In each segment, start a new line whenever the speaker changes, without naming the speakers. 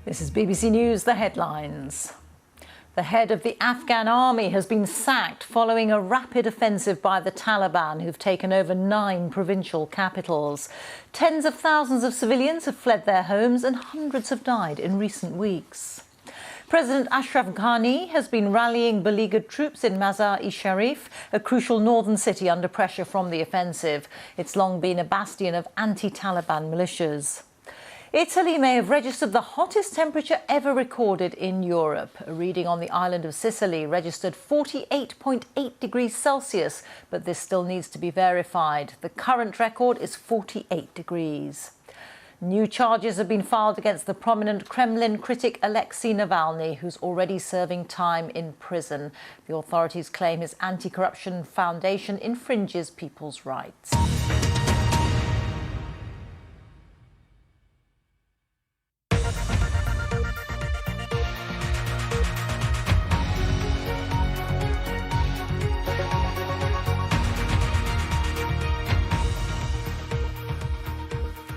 This is BBC News, the headlines. The head of the Afghan army has been sacked following a rapid offensive by the Taliban, who've taken over 9 provincial capitals. Tens of thousands of civilians have fled their homes and hundreds have died in recent weeks. President Ashraf Ghani has been rallying beleaguered troops in Mazar-e-Sharif, a crucial northern city under pressure from the offensive. It's long been a bastion of anti-Taliban militias. Italy may have registered the hottest temperature ever recorded in Europe. A reading on the island of Sicily registered 48.8 degrees Celsius, but this still needs to be verified. The current record is 48 degrees. New charges have been filed against the prominent Kremlin critic Alexei Navalny, who's already serving time in prison. The authorities claim his anti-corruption foundation infringes people's rights.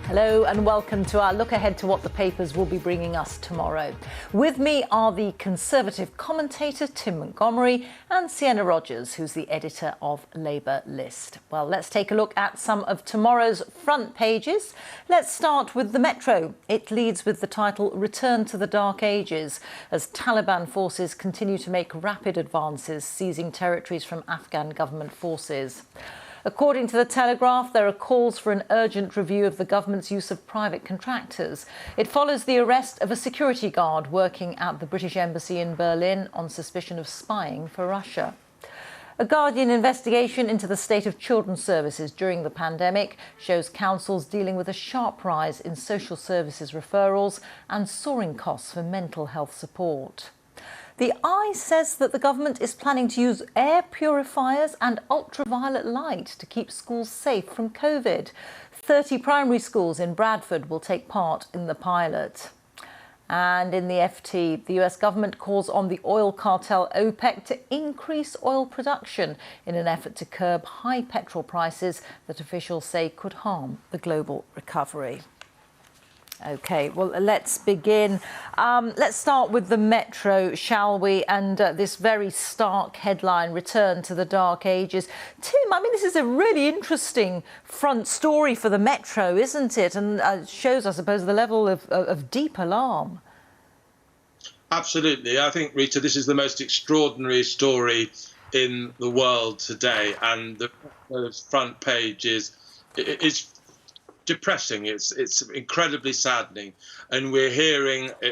Hello and welcome to our look ahead to what the papers will be bringing us tomorrow. With me are the Conservative commentator Tim Montgomery and Sienna Rogers, who's the editor of Labour List. Well, let's take a look at some of tomorrow's front pages. Let's start with the Metro. It leads with the title Return to the Dark Ages, as Taliban forces continue to make rapid advances, seizing territories from Afghan government forces. According to the Telegraph, there are calls for an urgent review of the government's use of private contractors. It follows the arrest of a security guard working at the British Embassy in Berlin on suspicion of spying for Russia. A Guardian investigation into the state of children's services during the pandemic shows councils dealing with a sharp rise in social services referrals and soaring costs for mental health support. The Eye says that the government is planning to use air purifiers and ultraviolet light to keep schools safe from COVID. 30 primary schools in Bradford will take part in the pilot. And in the FT, the US government calls on the oil cartel OPEC to increase oil production in an effort to curb high petrol prices that officials say could harm the global recovery. OK, well, let's begin. Let's start with the Metro, shall we? And this very stark headline, Return to the Dark Ages. Tim, I mean, this is a really interesting front story for the Metro, isn't it? And shows, I suppose, the level of deep alarm.
Absolutely. I think, Reeta, this is the most extraordinary story in the world today. And the front page is depressing. It's incredibly saddening, and we're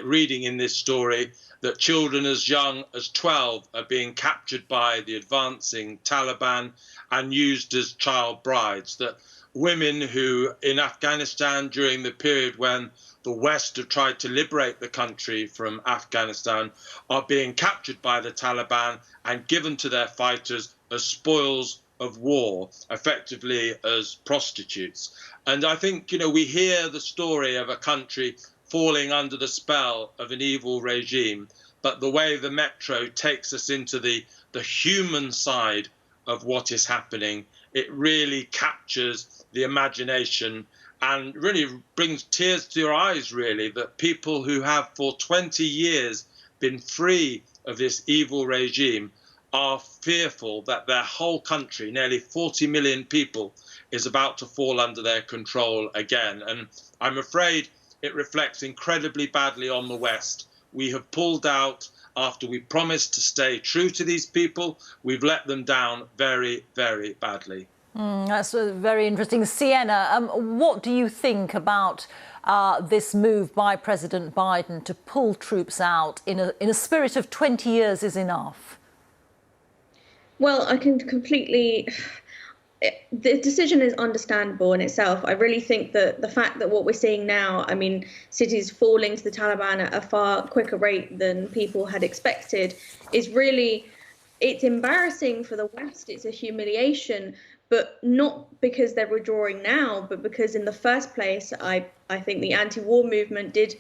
reading in this story that children as young as 12 are being captured by the advancing Taliban and used as child brides. That women who in Afghanistan during the period when the West have tried to liberate the country from Afghanistan are being captured by the Taliban and given to their fighters as spoils of war, effectively as prostitutes. And I think, we hear the story of a country falling under the spell of an evil regime, but the way the Metro takes us into the human side of what is happening, it really captures the imagination and really brings tears to your eyes, really, that people who have for 20 years been free of this evil regime are fearful that their whole country, nearly 40 million people, is about to fall under their control again. And I'm afraid it reflects incredibly badly on the West. We have pulled out after we promised to stay true to these people. We've let them down very, very badly.
That's very interesting. Sienna, what do you think about this move by President Biden to pull troops out in a spirit of 20 years is enough?
Well, I can completely... The decision is understandable in itself. I really think that the fact that what we're seeing now, I mean, cities falling to the Taliban at a far quicker rate than people had expected, is really, it's embarrassing for the West. It's a humiliation, but not because they're withdrawing now, but because in the first place, I think the anti-war movement did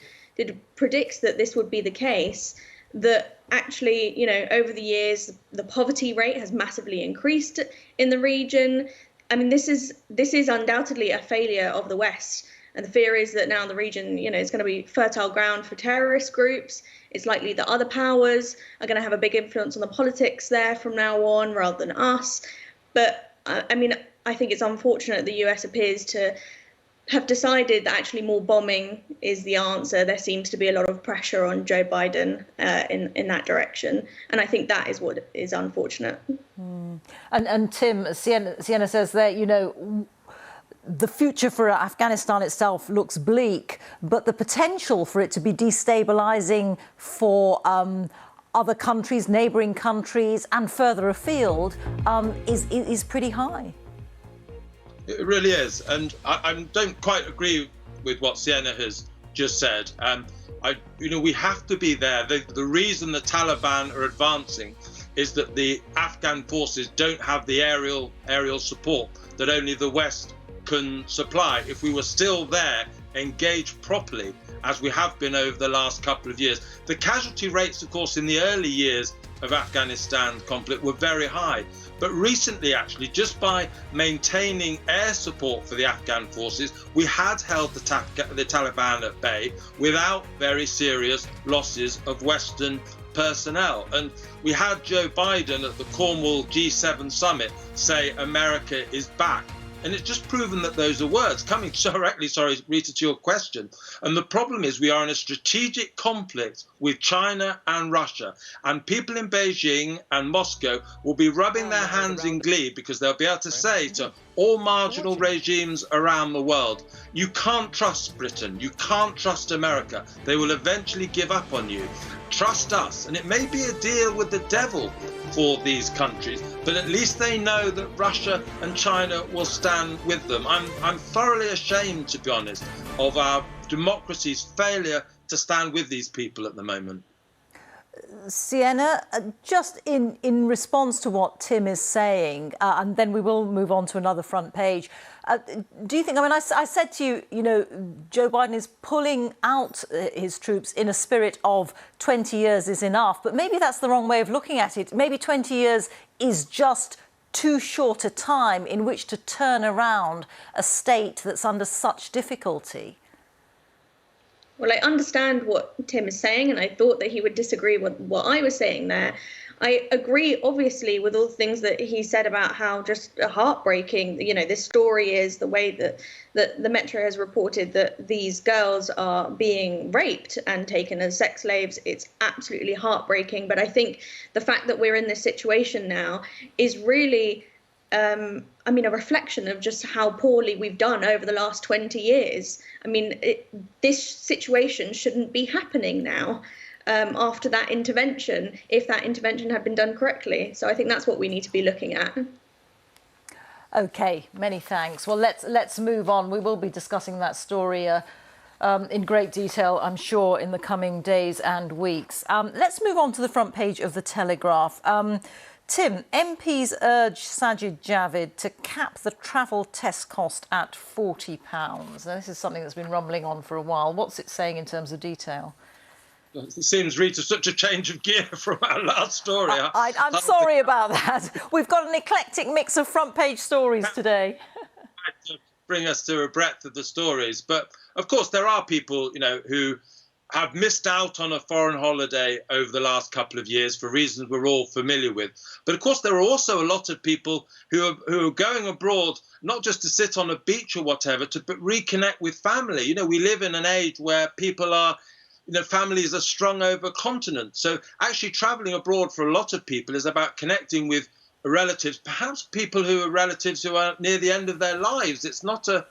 predict that this would be the case. That actually, over the years, the poverty rate has massively increased in the region. I mean, this is undoubtedly a failure of the West. And the fear is that now the region, is going to be fertile ground for terrorist groups. It's likely that other powers are going to have a big influence on the politics there from now on, rather than us. But I think it's unfortunate the US appears to have decided that actually more bombing is the answer. There seems to be a lot of pressure on Joe Biden in that direction. And I think that is what is unfortunate.
And Tim, Sienna says that, the future for Afghanistan itself looks bleak, but the potential for it to be destabilising for other countries, neighbouring countries and further afield is pretty high.
It really is. And I don't quite agree with what Sienna has just said. We have to be there. The reason the Taliban are advancing is that the Afghan forces don't have the aerial support that only the West can supply. If we were still there, engaged properly, as we have been over the last couple of years. The casualty rates, of course, in the early years of Afghanistan conflict were very high. But recently, actually, just by maintaining air support for the Afghan forces, we had held the Taliban at bay without very serious losses of Western personnel. And we had Joe Biden at the Cornwall G7 summit say America is back. And it's just proven that those are words. Coming directly, Reeta, to your question. And the problem is we are in a strategic conflict with China and Russia. And people in Beijing and Moscow will be rubbing their hands in glee because they'll be able to say to all marginal regimes around the world, you can't trust Britain, you can't trust America. They will eventually give up on you. Trust us. And it may be a deal with the devil for these countries, but at least they know that Russia and China will stand with them. I'm thoroughly ashamed, to be honest, of our democracy's failure to stand with these people at the moment.
Sienna, just in response to what Tim is saying, and then we will move on to another front page, do you think, I said to you, Joe Biden is pulling out his troops in a spirit of 20 years is enough, but maybe that's the wrong way of looking at it. Maybe 20 years is just too short a time in which to turn around a state that's under such difficulty.
Well, I understand what Tim is saying, and I thought that he would disagree with what I was saying there. I agree, obviously, with all the things that he said about how just heartbreaking, this story is, the way that the Metro has reported that these girls are being raped and taken as sex slaves. It's absolutely heartbreaking. But I think the fact that we're in this situation now is really a reflection of just how poorly we've done over the last 20 years. This situation shouldn't be happening now after that intervention, if that intervention had been done correctly. So I think that's what we need to be looking at.
OK, many thanks. Well, let's move on. We will be discussing that story in great detail, I'm sure, in the coming days and weeks. Let's move on to the front page of the Telegraph. Tim, MPs urge Sajid Javid to cap the travel test cost at £40. Now, this is something that's been rumbling on for a while. What's it saying in terms of detail?
It seems, Reeta, such a change of gear from our last story.
I'm sorry about that. We've got an eclectic mix of front page stories today.
To bring us to a breadth of the stories. But, of course, there are people, who have missed out on a foreign holiday over the last couple of years for reasons we're all familiar with. But of course, there are also a lot of people who are going abroad, not just to sit on a beach or whatever, but reconnect with family. We live in an age where people are, families are strung over continents. So actually traveling abroad for a lot of people is about connecting with relatives, perhaps people who are relatives who are near the end of their lives. It's not a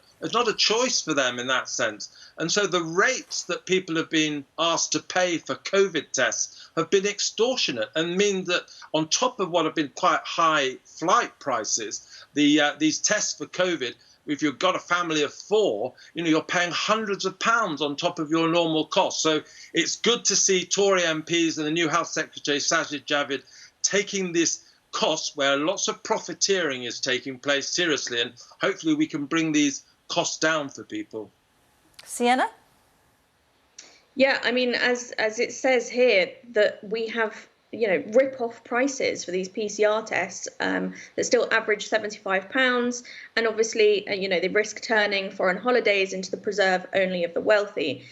choice for them in that sense. And so the rates that people have been asked to pay for COVID tests have been extortionate and mean that on top of what have been quite high flight prices, these tests for COVID, if you've got a family of four, you're paying hundreds of pounds on top of your normal cost. So it's good to see Tory MPs and the new Health Secretary, Sajid Javid, taking this cost where lots of profiteering is taking place seriously. And hopefully we can bring these costs down for people.
Sienna?
Yeah, as it says here, that we have rip-off prices for these PCR tests that still average £75, and obviously they risk turning foreign holidays into the preserve only of the wealthy.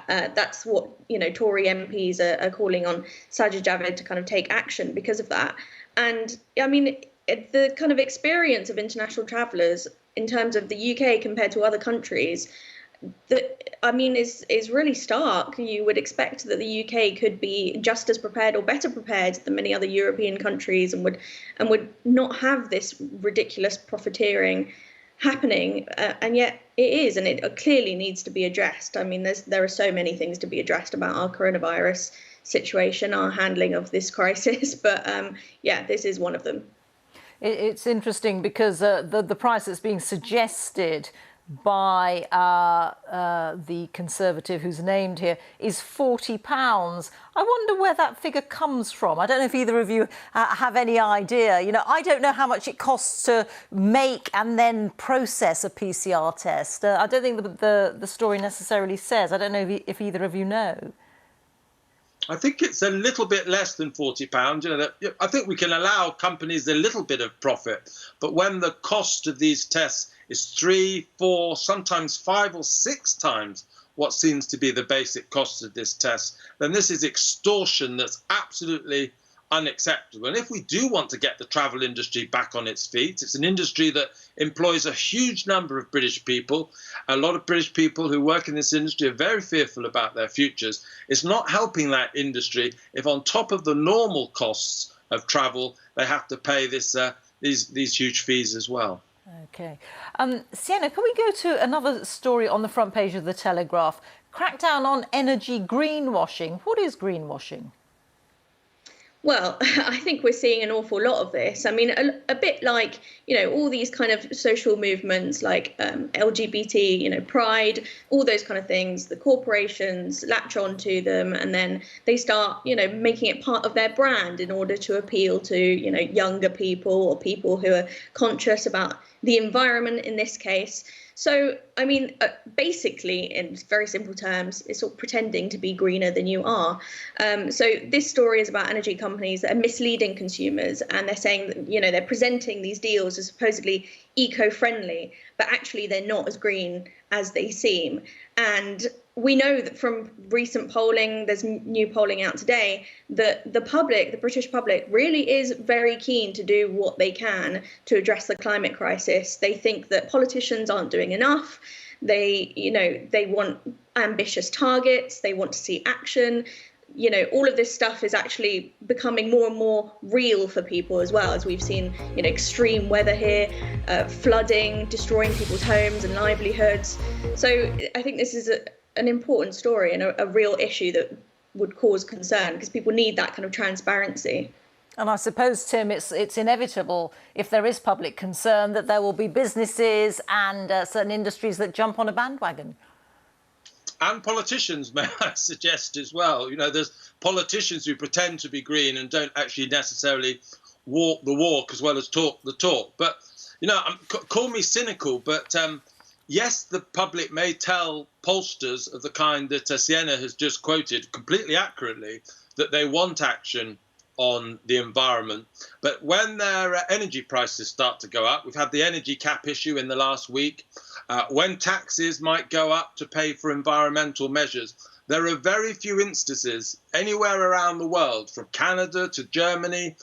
That's what Tory MPs are calling on Sajid Javid to kind of take action because of that. And I mean, the kind of experience of international travellers in terms of the UK compared to other countries, is really stark. You would expect that the UK could be just as prepared or better prepared than many other European countries, and would not have this ridiculous profiteering happening, and yet it is, and it clearly needs to be addressed. I mean, there are so many things to be addressed about our coronavirus situation, our handling of this crisis, but this is one of them.
It's interesting because the price that's being suggested by the Conservative who's named here is £40. I wonder where that figure comes from. I don't know if either of you have any idea. I don't know how much it costs to make and then process a PCR test. I don't think the story necessarily says. I don't know if either of you know.
I think it's a little bit less than £40. I think we can allow companies a little bit of profit, but when the cost of these tests is 3, 4, sometimes 5 or 6 times what seems to be the basic cost of this test, then this is extortion that's absolutely unacceptable. And if we do want to get the travel industry back on its feet, it's an industry that employs a huge number of British people. A lot of British people who work in this industry are very fearful about their futures. It's not helping that industry if on top of the normal costs of travel, they have to pay these huge fees as well.
OK. Sienna, can we go to another story on the front page of the Telegraph? Crackdown on energy greenwashing. What is greenwashing?
Well, I think we're seeing an awful lot of this. I mean, a bit like, all these kind of social movements like LGBT, Pride, all those kind of things. The corporations latch onto them and then they start, making it part of their brand in order to appeal to, younger people or people who are conscious about the environment in this case. So, I mean, basically, in very simple terms, it's all pretending to be greener than you are. So this story is about energy companies that are misleading consumers, and they're saying that, they're presenting these deals as supposedly eco-friendly, but actually they're not as green as they seem. And we know that from recent polling, there's new polling out today, that the British public really is very keen to do what they can to address the climate crisis. They think that politicians aren't doing enough. They want ambitious targets. They want to see action. All of this stuff is actually becoming more and more real for people as well, as we've seen, extreme weather here, flooding, destroying people's homes and livelihoods. So I think this is an important story and a real issue that would cause concern, because people need that kind of transparency.
And I suppose, Tim, it's inevitable, if there is public concern, that there will be businesses and certain industries that jump on a bandwagon.
And politicians, may I suggest as well. There's politicians who pretend to be green and don't actually necessarily walk the walk as well as talk the talk. But, call me cynical, but yes, the public may tell pollsters of the kind that Sienna has just quoted completely accurately that they want action on the environment. But when their energy prices start to go up, we've had the energy cap issue in the last week, when taxes might go up to pay for environmental measures, there are very few instances anywhere around the world, from Canada to Germany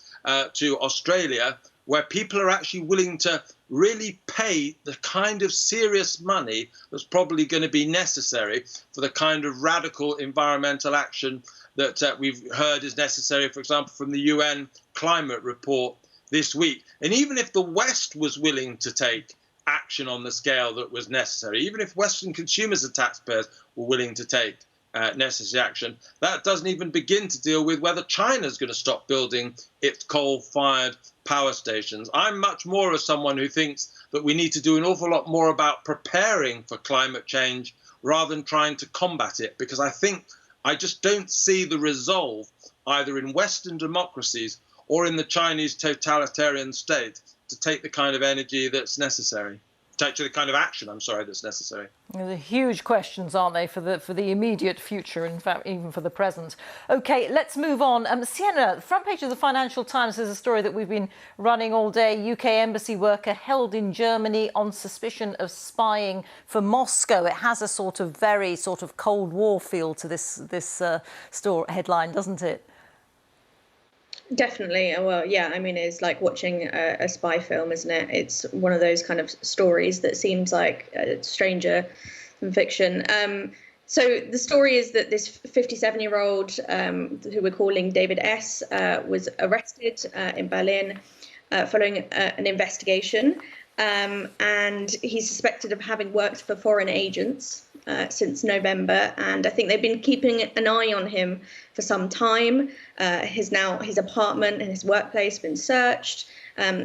to Australia, where people are actually willing to really pay the kind of serious money that's probably going to be necessary for the kind of radical environmental action that we've heard is necessary, for example, from the UN climate report this week. And even if the West was willing to take action on the scale that was necessary, even if Western consumers and taxpayers were willing to take necessary action, that doesn't even begin to deal with whether China's going to stop building its coal-fired power stations. I'm much more of someone who thinks that we need to do an awful lot more about preparing for climate change rather than trying to combat it, because I just don't see the resolve either in Western democracies or in the Chinese totalitarian state to take the kind of energy that's necessary. to the kind of action, that's necessary.
They're huge questions, aren't they, for the immediate future, in fact, even for the present. OK, let's move on. Sienna, front page of the Financial Times is a story that we've been running all day. UK embassy worker held in Germany on suspicion of spying for Moscow. It has a very Cold War feel to this headline, doesn't it?
Definitely. Well, yeah, I mean, it's like watching a spy film, isn't it? It's one of those kind of stories that seems like a stranger than fiction. So the story is that this 57-year-old, who we're calling David S., was arrested in Berlin following an investigation. And he's suspected of having worked for foreign agents since November, and I think they've been keeping an eye on him for some time. His apartment and his workplace have been searched.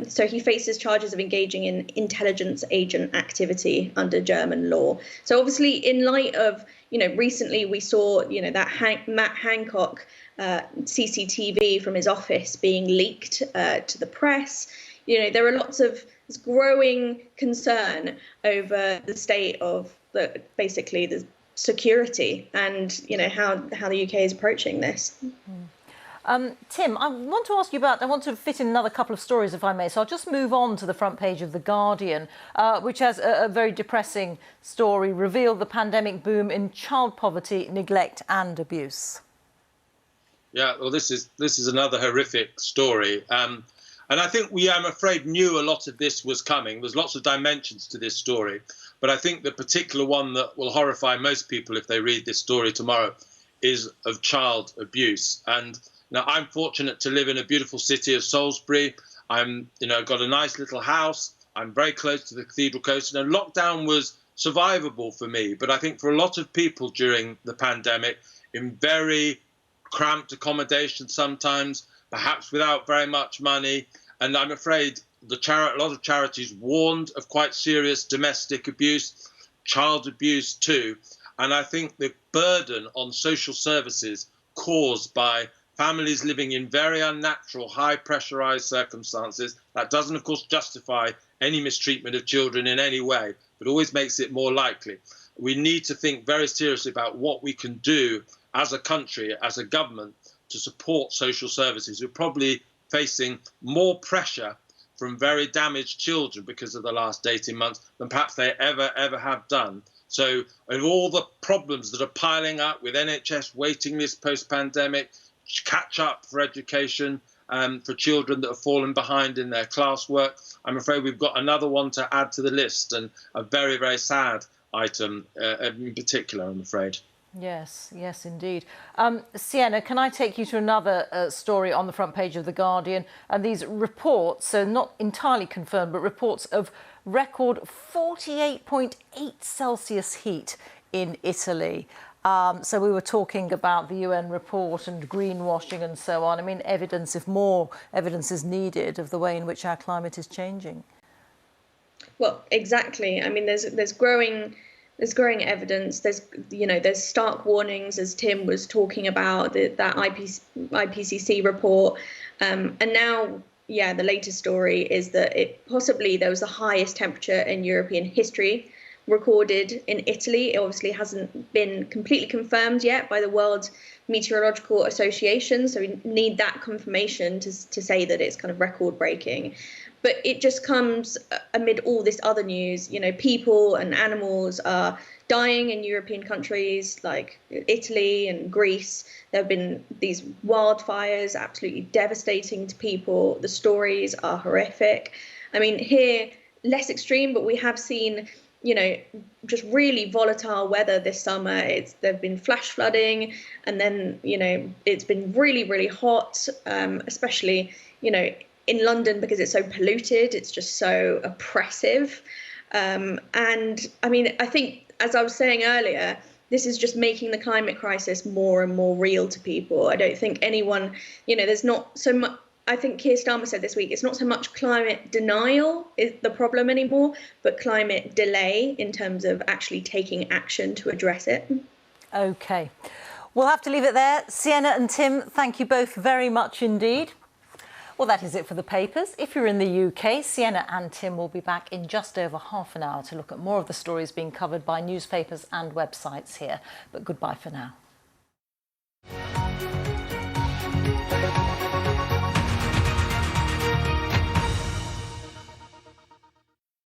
So he faces charges of engaging in intelligence agent activity under German law. So obviously, in light of, recently we saw, that Matt Hancock CCTV from his office being leaked to the press. There are lots of growing concern over the state of basically the security and how the UK is approaching this.
Tim, I want to ask you I want to fit in another couple of stories, if I may. So I'll just move on to the front page of The Guardian, which has a very depressing story, revealed the pandemic boom in child poverty, neglect and abuse. Yeah,
well, this is another horrific story. And I think we, I'm afraid, knew a lot of this was coming. There's lots of dimensions to this story. But I think the particular one that will horrify most people if they read this story tomorrow is of child abuse. And now I'm fortunate to live in a beautiful city of Salisbury. I'm, got a nice little house. I'm very close to the Cathedral Coast. And lockdown was survivable for me. But I think for a lot of people during the pandemic, in very cramped accommodation sometimes, perhaps without very much money. And I'm afraid a lot of charities warned of quite serious domestic abuse, child abuse too. And I think the burden on social services caused by families living in very unnatural, high pressurized circumstances, that doesn't, of course, justify any mistreatment of children in any way, but always makes it more likely. We need to think very seriously about what we can do as a country, as a government, to support social services who are probably facing more pressure from very damaged children because of the last 18 months than perhaps they ever have done. So of all the problems that are piling up with NHS waiting lists post-pandemic, catch up for education for children that have fallen behind in their classwork, I'm afraid we've got another one to add to the list, and a very, very sad item in particular, I'm afraid.
Yes, indeed. Sienna, can I take you to another story on the front page of The Guardian? And these reports, so not entirely confirmed, but reports of record 48.8 Celsius heat in Italy. So we were talking about the UN report and greenwashing and so on. I mean, evidence, if more evidence is needed, of the way in which our climate is changing. Well, exactly. I mean, there's growing evidence. There's stark warnings, as Tim was talking about, that IPCC report, and now, the latest story is that there was the highest temperature in European history recorded in Italy. It obviously hasn't been completely confirmed yet by the World Meteorological Association, so we need that confirmation to say that it's kind of record breaking. But it just comes amid all this other news. People and animals are dying in European countries like Italy and Greece. There have been these wildfires, absolutely devastating to people. The stories are horrific. I mean, here, less extreme, but we have seen, just really volatile weather this summer. There've been flash flooding, and then, it's been really, really hot, especially, in London, because it's so polluted. It's just so oppressive. And I mean, I think, as I was saying earlier, this is just making the climate crisis more and more real to people. I don't think anyone, there's not so much. I think Keir Starmer said this week, it's not so much climate denial is the problem anymore, but climate delay in terms of actually taking action to address it. OK. We'll have to leave it there. Sienna and Tim, thank you both very much indeed. Well, that is it for the papers. If you're in the UK, Sienna and Tim will be back in just over half an hour to look at more of the stories being covered by newspapers and websites here. But goodbye for now.